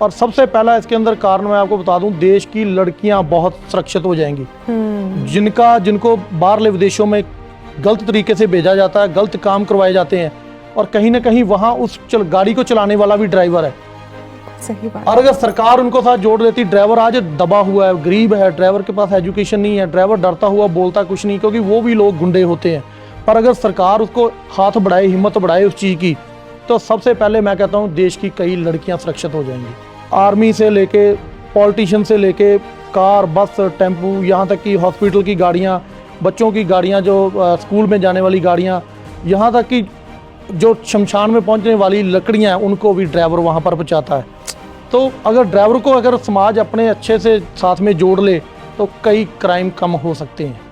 और सबसे पहला इसके अंदर कारण मैं आपको बता दूं, देश की लड़कियां बहुत सुरक्षित हो जाएंगी। जिनको बाहरले विदेशों में गलत तरीके से भेजा जाता है, गलत काम करवाए जाते हैं, और कहीं ना कहीं वहाँ उस गाड़ी को चलाने वाला भी ड्राइवर है। सही बात। और अगर सरकार उनको साथ जोड़ देती, ड्राइवर आज दबा हुआ है, गरीब है, ड्राइवर के पास एजुकेशन नहीं है, ड्राइवर डरता हुआ बोलता कुछ नहीं, क्योंकि वो भी लोग गुंडे होते हैं। पर अगर सरकार उसको हाथ बढ़ाए, हिम्मत बढ़ाए उस चीज़ की, तो सबसे पहले मैं कहता हूँ देश की कई लड़कियाँ सुरक्षित हो जाएंगी। आर्मी से लेके पॉलिटिशियन से लेके कार, बस, टेम्पू, यहाँ तक कि हॉस्पिटल की गाड़ियाँ, बच्चों की गाड़ियाँ, जो स्कूल में जाने वाली गाड़ियाँ, यहाँ तक कि जो शमशान में पहुंचने वाली लकड़ियां हैं उनको भी ड्राइवर वहां पर पहुंचाता है। तो अगर ड्राइवर को अगर समाज अपने अच्छे से साथ में जोड़ ले तो कई क्राइम कम हो सकते हैं।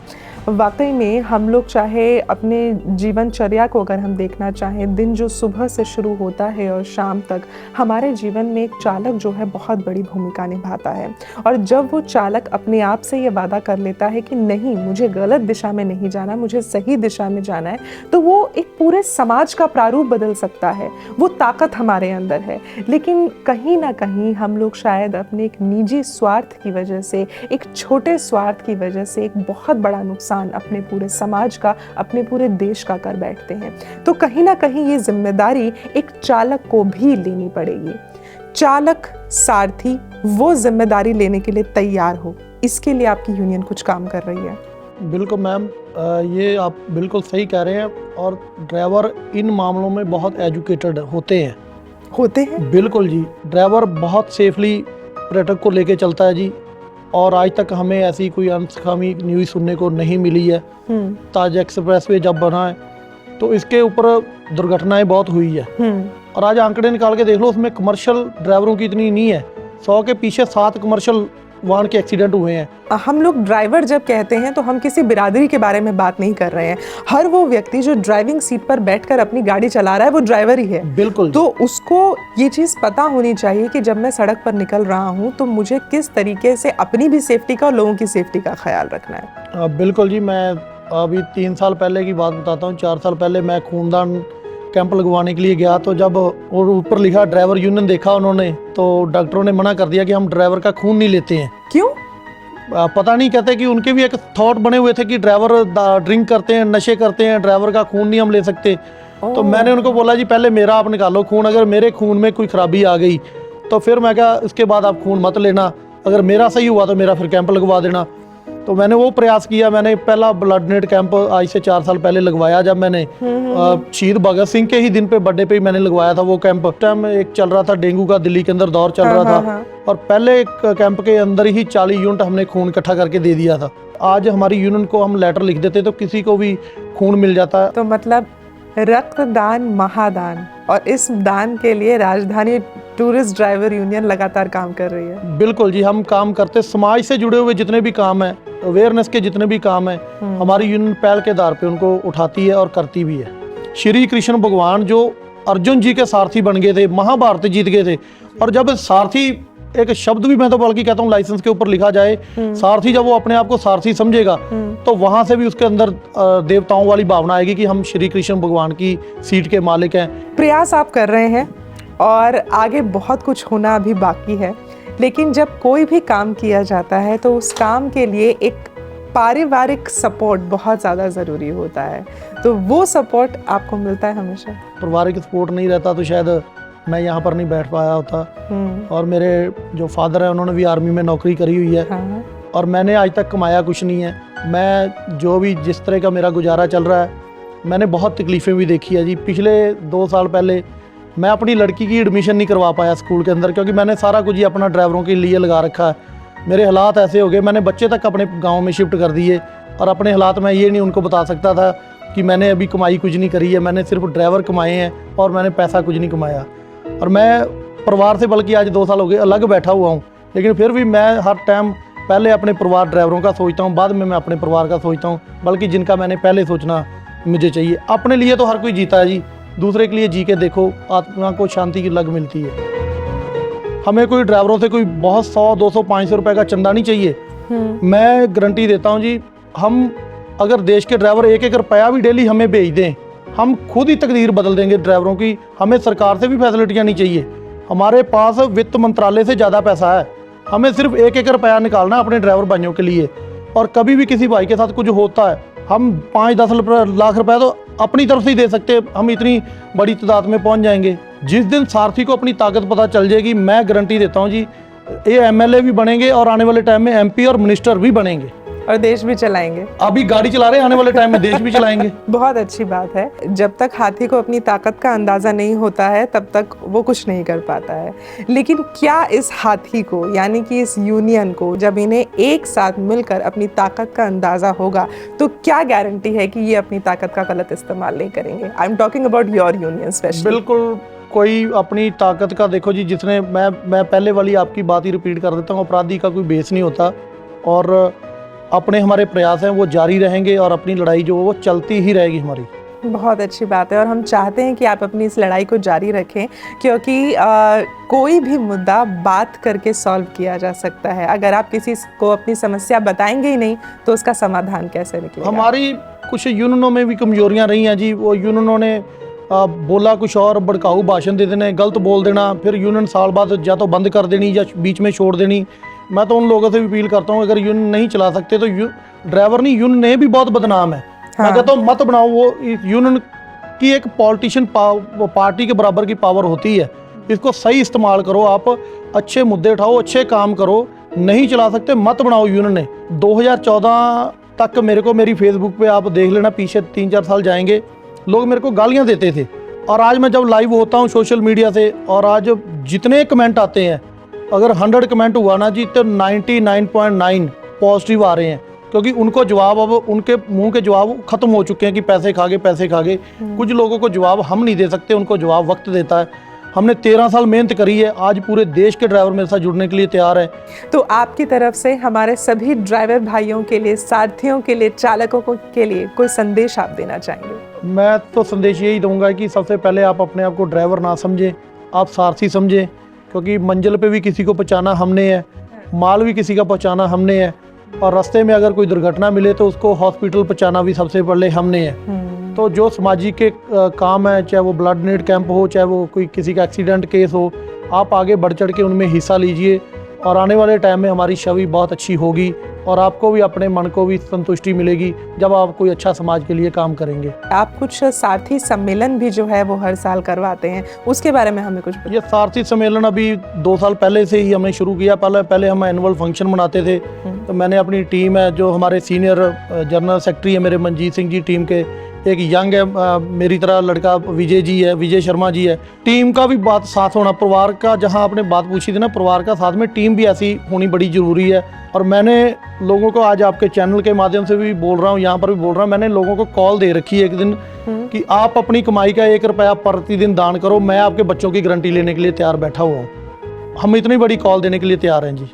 वाकई में हम लोग चाहे अपने जीवनचर्या को अगर हम देखना चाहें, दिन जो सुबह से शुरू होता है और शाम तक, हमारे जीवन में एक चालक जो है बहुत बड़ी भूमिका निभाता है। और जब वो चालक अपने आप से ये वादा कर लेता है कि नहीं, मुझे गलत दिशा में नहीं जाना, मुझे सही दिशा में जाना है, तो वो एक पूरे समाज का प्रारूप बदल सकता है। वो ताकत हमारे अंदर है। लेकिन कहीं ना कहीं हम लोग शायद अपने एक निजी स्वार्थ की वजह से, एक छोटे स्वार्थ की वजह से एक बहुत बड़ा नुकसान नुकसान अपने पूरे समाज का, अपने पूरे देश का कर बैठते हैं। तो कहीं ना कहीं ये जिम्मेदारी एक चालक को भी लेनी पड़ेगी। चालक, सारथी वो जिम्मेदारी लेने के लिए तैयार हो, इसके लिए आपकी यूनियन कुछ काम कर रही है। बिल्कुल मैम, ये आप बिल्कुल सही कह रहे हैं। और ड्राइवर इन मामलों में बहुत एजुकेटेड होते हैं। बिल्कुल जी, ड्राइवर बहुत सेफली पर्यटक को लेके चलता है जी। और आज तक हमें ऐसी कोई अनसुखावी न्यूज़ सुनने को नहीं मिली है। ताज एक्सप्रेस वे जब बना है तो इसके ऊपर दुर्घटनाएं बहुत हुई है। और आज आंकड़े निकाल के देख लो, उसमें कमर्शियल ड्राइवरों की इतनी नहीं है। 100 के पीछे 7 कमर्शियल वाहन के एक्सीडेंट हुए हैं। हम लोग ड्राइवर जब कहते हैं तो हम किसी बिरादरी के बारे में बात नहीं कर रहे हैं। हर वो व्यक्ति जो ड्राइविंग सीट पर बैठकर अपनी गाड़ी चला रहा है वो ड्राइवर ही है। बिल्कुल। तो उसको ये चीज़ पता होनी चाहिए कि जब मैं सड़क पर निकल रहा हूँ तो मुझे किस तरीके से अपनी भी सेफ्टी का और लोगों की सेफ्टी का ख्याल रखना है। बिल्कुल जी, मैं अभी 3 साल पहले की बात बताता हूँ। 4 साल पहले मैं खूनदान कैंप लगवाने के लिए गया, तो जब और ऊपर लिखा ड्राइवर यूनियन देखा उन्होंने, तो डॉक्टरों ने मना कर दिया कि हम ड्राइवर का खून नहीं लेते हैं। क्यों? पता नहीं, कहते कि उनके भी एक थॉट बने हुए थे कि ड्राइवर ड्रिंक करते हैं, नशे करते हैं, ड्राइवर का खून नहीं हम ले सकते। तो मैंने उनको बोला जी पहले मेरा आप निकालो खून, अगर मेरे खून में कोई खराबी आ गई तो फिर मैं क्या, इसके बाद आप खून मत लेना, अगर मेरा सही हुआ तो मेरा फिर कैंप लगवा देना। तो मैंने वो प्रयास किया। मैंने पहला ब्लड डोनेट कैंप आज से 4 साल पहले लगवाया, जब मैंने शहीद भगत सिंह के ही दिन पे, बर्थडे पे ही मैंने लगवाया था वो कैंप। टाइम एक चल रहा था डेंगू का, दिल्ली के अंदर दौर चल रहा था। और पहले एक कैंप के अंदर ही 40 यूनिट हमने खून इकट्ठा करके दे दिया था। आज हमारी यूनियन को हम लेटर लिख देते तो किसी को भी खून मिल जाता है। तो मतलब रक्तदान महादान, और इस दान के लिए राजधानी टूरिस्ट ड्राइवर यूनियन लगातार काम कर रही है। बिल्कुल जी, हम काम करते, समाज से जुड़े हुए जितने भी काम हैं, अवेयरनेस के जितने भी काम हैं, हमारी यूनियन पहल के आधार पे उनको उठाती है और करती भी है। श्री कृष्ण भगवान जो अर्जुन जी के सारथी बन गए थे, महाभारत जीत गए थे। और जब सारथी, एक शब्द भी मैं तो बल्कि कहता हूँ लाइसेंस के ऊपर लिखा जाए, सारथी, जब वो अपने आप को सारथी समझेगा तो वहां से भी उसके अंदर देवताओं वाली भावना आएगी कि हम श्री कृष्ण भगवान की सीट के मालिक हैं। प्रयास आप कर रहे हैं और आगे बहुत कुछ होना अभी बाकी है, लेकिन जब कोई भी काम किया जाता है तो उस काम के लिए एक पारिवारिक सपोर्ट बहुत ज़्यादा ज़रूरी होता है। तो वो सपोर्ट आपको मिलता है हमेशा? पारिवारिक सपोर्ट नहीं रहता तो शायद मैं यहाँ पर नहीं बैठ पाया होता। और मेरे जो फादर है उन्होंने भी आर्मी में नौकरी करी हुई है। हाँ। और मैंने आज तक कमाया कुछ नहीं है। मैं जो भी जिस तरह का मेरा गुजारा चल रहा है, मैंने बहुत तकलीफ़ें भी देखी है जी। पिछले 2 साल पहले मैं अपनी लड़की की एडमिशन नहीं करवा पाया स्कूल के अंदर, क्योंकि मैंने सारा कुछ ही अपना ड्राइवरों के लिए लगा रखा है। मेरे हालात ऐसे हो गए, मैंने बच्चे तक अपने गांव में शिफ्ट कर दिए। और अपने हालात मैं ये नहीं उनको बता सकता था कि मैंने अभी कमाई कुछ नहीं करी है, मैंने सिर्फ ड्राइवर कमाए हैं और मैंने पैसा कुछ नहीं कमाया। और मैं परिवार से बल्कि आज 2 साल हो गए अलग बैठा हुआ हूँ, लेकिन फिर भी मैं हर टाइम पहले अपने परिवार ड्राइवरों का सोचता हूँ, बाद में मैं अपने परिवार का सोचता हूँ, बल्कि जिनका मैंने पहले सोचना मुझे चाहिए। अपने लिए तो हर कोई जीता है जी, दूसरे के लिए जी के देखो, आत्मा को शांति की लग मिलती है। हमें कोई ड्राइवरों से कोई बहुत 100, 200, 500 रुपए का चंदा नहीं चाहिए। मैं गारंटी देता हूँ जी, हम अगर देश के ड्राइवर 1-1 रुपया भी डेली हमें भेज दें, हम खुद ही तकदीर बदल देंगे ड्राइवरों की। हमें सरकार से भी फैसिलिटियाँ नहीं चाहिए, हमारे पास वित्त मंत्रालय से ज़्यादा पैसा है। हमें सिर्फ 1-1 रुपया निकालना अपने ड्राइवर भाइयों के लिए। और कभी भी किसी भाई के साथ कुछ होता है, हम 5-10 लाख रुपए तो अपनी तरफ से ही दे सकते हैं, हम इतनी बड़ी तादाद में पहुंच जाएंगे। जिस दिन सारथी को अपनी ताकत पता चल जाएगी, मैं गारंटी देता हूं जी, ये एमएलए भी बनेंगे और आने वाले टाइम में एमपी और मिनिस्टर भी बनेंगे और देश भी चलाएंगे। अभी गाड़ी चला रहे हैं, आने वाले टाइम में देश भी चलाएंगे। बहुत अच्छी बात है। जब तक हाथी को अपनी ताकत का अंदाजा नहीं होता है तब तक वो कुछ नहीं कर पाता है। लेकिन क्या इस हाथी को, यानी कि इस यूनियन को, जब इन्हें एक साथ मिलकर अपनी ताकत का अंदाजा होगा तो क्या गारंटी है कि ये अपनी ताकत का गलत इस्तेमाल नहीं करेंगे? I am talking about your union specially. बिल्कुल, कोई अपनी ताकत का, देखो जी, जिसने मैं पहले वाली आपकी बात ही रिपीट कर देता हूँ, अपराधी का कोई बेस नहीं होता। और अपने हमारे प्रयास हैं वो जारी रहेंगे और अपनी लड़ाई जो वो चलती ही रहेगी हमारी। बहुत अच्छी बात है और हम चाहते हैं कि आप अपनी इस लड़ाई को जारी रखें, क्योंकि कोई भी मुद्दा बात करके सॉल्व किया जा सकता है। अगर आप किसी को अपनी समस्या बताएंगे ही नहीं तो उसका समाधान कैसे निकलेगा? हमारी कुछ यूनियनों में भी कमजोरियां रही हैं जी। वो यूनियनों ने बोला कुछ और, भड़काऊ भाषण दे देने, गलत बोल देना, फिर यूनियन साल बाद या तो बंद कर देनी या बीच में छोड़ देनी। मैं तो उन लोगों से भी अपील करता हूँ, अगर यूनियन नहीं चला सकते तो ड्राइवर नहीं, यूनियन भी बहुत बदनाम है। मैं कहता हूँ मत बनाओ, वो यूनियन की एक पॉलिटिशियन पार्टी के बराबर की पावर होती है, इसको सही इस्तेमाल करो, आप अच्छे मुद्दे उठाओ, अच्छे काम करो। नहीं चला सकते मत बनाओ यूनियन ने। 2014 तक मेरे को, मेरी फेसबुक पे आप देख लेना, पीछे 3-4 साल जाएंगे, लोग मेरे को गालियां देते थे। और आज मैं जब लाइव होता हूं सोशल मीडिया से, और आज जितने कमेंट आते हैं, अगर 100 कमेंट हुआ ना जी, तो 99.9 पॉजिटिव आ रहे हैं, क्योंकि उनको जवाब, अब उनके मुंह के जवाब खत्म हो चुके हैं कि पैसे खा गए। कुछ लोगों को जवाब हम नहीं दे सकते, उनको जवाब वक्त देता है। हमने 13 साल मेहनत करी है, आज पूरे देश के ड्राइवर मेरे साथ जुड़ने के लिए तैयार है। तो आपकी तरफ से हमारे सभी ड्राइवर भाइयों के लिए, सारथियों के लिए, चालकों के लिए कोई संदेश आप देना चाहेंगे? मैं तो संदेश यही दूंगा कि सबसे पहले आप अपने आप को ड्राइवर ना समझें, आप सारथी समझें, क्योंकि मंजिल पे भी किसी को पहुंचाना हमने है, माल भी किसी का पहुंचाना हमने है, और रास्ते में अगर कोई दुर्घटना मिले तो उसको हॉस्पिटल पहुंचाना भी सबसे पहले हमने है। तो जो सामाजिक के काम है, चाहे वो ब्लड डोनेट कैंप हो, चाहे वो कोई किसी का एक्सीडेंट केस हो, आप आगे बढ़ चढ़ के उनमें हिस्सा लीजिए, और आने वाले टाइम में हमारी छवि बहुत अच्छी होगी, और आपको भी, अपने मन को भी संतुष्टि मिलेगी जब आप कोई अच्छा समाज के लिए काम करेंगे। आप कुछ सारथी सम्मेलन भी जो है वो हर साल करवाते हैं, उसके बारे में हमें कुछ ये सारथी सम्मेलन अभी 2 साल पहले से ही हमने शुरू किया। पहले हम एनुअल फंक्शन मनाते थे, तो मैंने अपनी टीम है, जो हमारे सीनियर जनरल सेक्रेटरी है मेरे मनजीत सिंह जी, टीम के एक यंग है मेरी तरह लड़का विजय जी है, विजय शर्मा जी है, टीम का भी बात साथ होना, परिवार का, जहां आपने बात पूछी थी ना, परिवार का साथ में टीम भी ऐसी होनी बड़ी ज़रूरी है। और मैंने लोगों को आज आपके चैनल के माध्यम से भी बोल रहा हूँ, यहाँ पर भी बोल रहा हूँ, मैंने लोगों को कॉल दे रखी है एक दिन कि आप अपनी कमाई का 1 रुपया प्रतिदिन दान करो, मैं आपके बच्चों की गारंटी लेने के लिए तैयार बैठा हुआ हूँ। हम इतनी बड़ी कॉल देने के लिए तैयार हैं जी।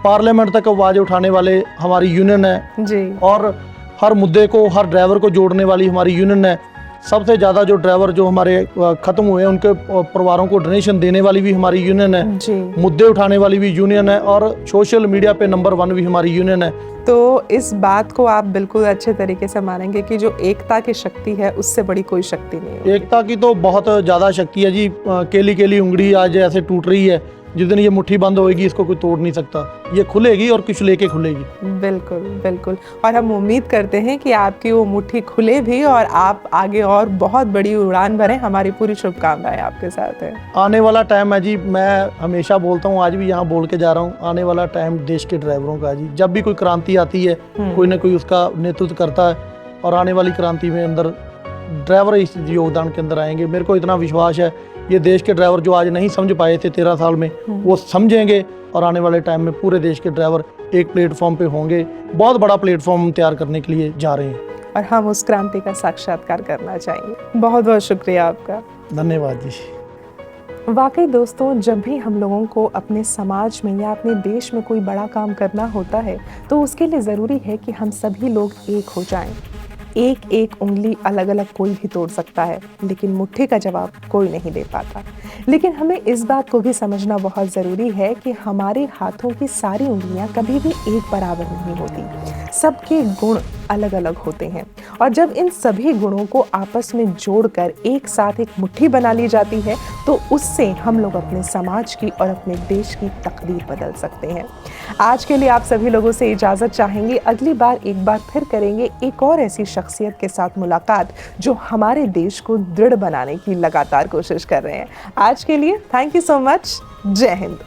पार्लियामेंट तक आवाज़ उठाने वाले हमारी यूनियन है जी, और हर मुद्दे को, हर ड्राइवर को जोड़ने वाली हमारी यूनियन है। सबसे ज़्यादा जो ड्राइवर जो हमारे ख़त्म हुए हैं, उनके परिवारों को डोनेशन देने वाली भी हमारी यूनियन है जी। मुद्दे उठाने वाली भी यूनियन है, और सोशल मीडिया पे नंबर 1 भी हमारी यूनियन है। तो इस बात को आप बिल्कुल अच्छे तरीके से मानेंगे कि जो एकता की शक्ति है, उससे बड़ी कोई शक्ति नहीं है। एकता की तो बहुत ज़्यादा शक्ति है जी। केली केली उंगली आज ऐसे टूट रही है, जिस दिन ये मुट्ठी बंद होएगी इसको कोई तोड़ नहीं सकता, ये खुलेगी और कुछ लेके खुलेगी। बिल्कुल बिल्कुल, और हम उम्मीद करते हैं कि आपकी वो मुट्ठी खुले भी और आप आगे और बहुत बड़ी उड़ान भरें। हमारी पूरी शुभकामनाएं आपके साथ है। आने वाला टाइम है जी, मैं हमेशा बोलता हूँ, आज भी यहाँ बोल के जा रहा हूँ, आने वाला टाइम देश के ड्राइवरों का है जी। जब भी कोई क्रांति आती है, कोई ना कोई उसका नेतृत्व करता है, और आने वाली क्रांति में अंदर ड्राइवर इस योगदान के अंदर आएंगे। मेरे को इतना विश्वास है, ये देश के ड्राइवर जो आज नहीं समझ पाए थे 13 साल में, वो समझेंगे, और आने वाले टाइम में पूरे देश के ड्राइवर एक प्लेटफॉर्म पे होंगे। बहुत बड़ा प्लेटफॉर्म तैयार करने के लिए जा रहे हैं, और हम उस क्रांति का साक्षात्कार करना चाहेंगे। बहुत बहुत शुक्रिया आपका। धन्यवाद जी। वाकई दोस्तों, जब भी हम लोगों को अपने समाज में या अपने देश में कोई बड़ा काम करना होता है, तो उसके लिए ज़रूरी है कि हम सभी लोग एक हो जाएं। एक एक उंगली अलग अलग कोई भी तोड़ सकता है, लेकिन मुट्ठी का जवाब कोई नहीं दे पाता। लेकिन हमें इस बात को भी समझना बहुत ज़रूरी है कि हमारे हाथों की सारी उंगलियां कभी भी एक बराबर नहीं होती। सबके गुण अलग अलग होते हैं, और जब इन सभी गुणों को आपस में जोड़कर एक साथ एक मुट्ठी बना ली जाती है, तो उससे हम लोग अपने समाज की और अपने देश की तकदीर बदल सकते हैं। आज के लिए आप सभी लोगों से इजाज़त चाहेंगे। अगली बार एक बार फिर करेंगे एक और ऐसी शख्सियत के साथ मुलाकात जो हमारे देश को दृढ़ बनाने की लगातार कोशिश कर रहे हैं। आज के लिए थैंक यू सो मच। जय हिंद।